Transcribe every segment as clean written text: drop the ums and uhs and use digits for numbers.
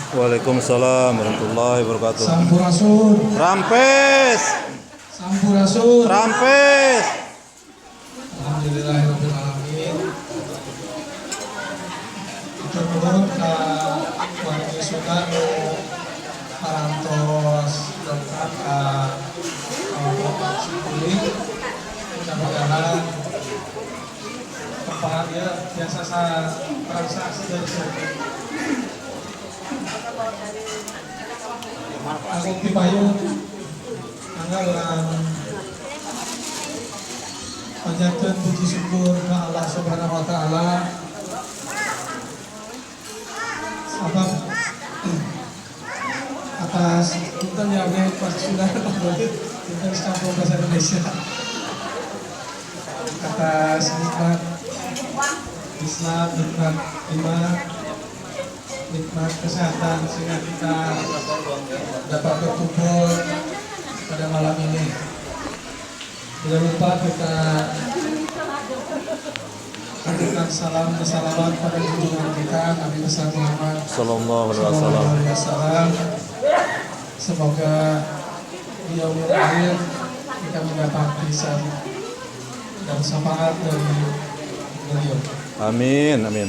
Waalaikumsalam warahmatullahi wabarakatuh. Sampurasun. Rampes. Sampurasun. Rampes. Alhamdulillahirabbil alamin. Kita nuhun ka warga suka parantos dongkap ka kelompok Cikuling. Mudah-mudahan tempat dia biasa transaksi dari sini. Agung Pipayun angga urang panjatkeun puji syukur ka Allah Subhanahu wa taala sabab atas punten ya pas sudah kita kampung bahasa Indonesia atas nikmat Islam, nikmat iman, nikmat kesehatan sehingga kita dapat berkumpul pada malam ini. Tidak lupa kita berikan salam dan salawat pada junjungan kita Nabi besar Muhammad Sallallahu alaihi wasallam. Semoga di yaumil akhir kita mendapat lisan dan syafaat dari beliau. Amin, amin.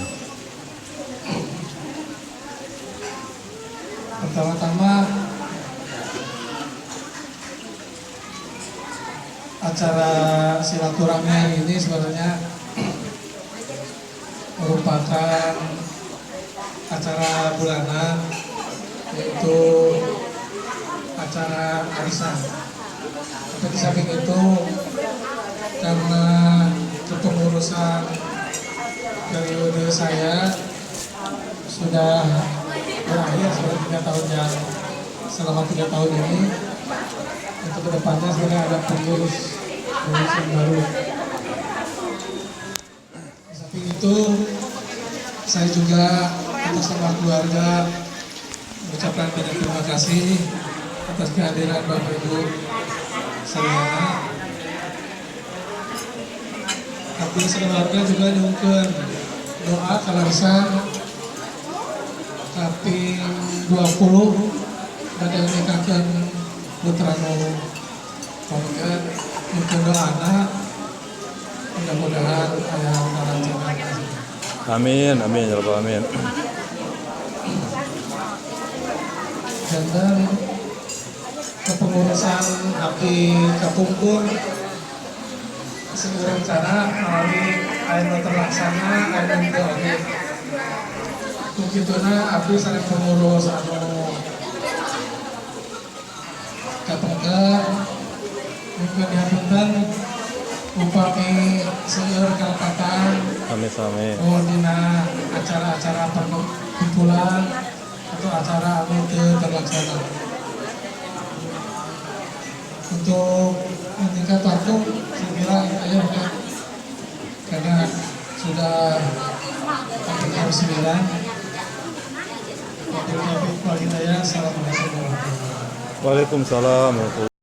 Pertama-tama acara silaturahmi ini sebenarnya merupakan acara bulanan, yaitu acara arisan. Tapi di samping itu karena kepengurusan periode saya sudah berakhir selama 3 tahun ini, untuk kedepannya sebenarnya ada pengurus yang baru. Di samping itu saya juga atas nama keluarga mengucapkan banyak terima kasih atas kehadiran Bapak Ibu sekalian. Tapi sekeluarga juga nyungkeun doa kalarisan kaping 20 badai nikakeun putra nu pamikeun nyungkeun doana mudah-mudahan aya lancar. Amin, amin ya rabbal alamin. Dan kepengurusan abdi kapungkur segera rencana melalui anu terlaksana anu oge. Begituna abdi sareng pengurus anu kapungkur mungkin dihapunten upami seueur kalpatan Sami-sami. dina acara-acara perkumpulan atau acara anu teu terlaksana. Untuk meningkat waktu saya kira ayo karena sudah hampir jam 9. Assalamualaikum warahmatullahi wabarakatuh. Waalaikumsalam warahmatullahi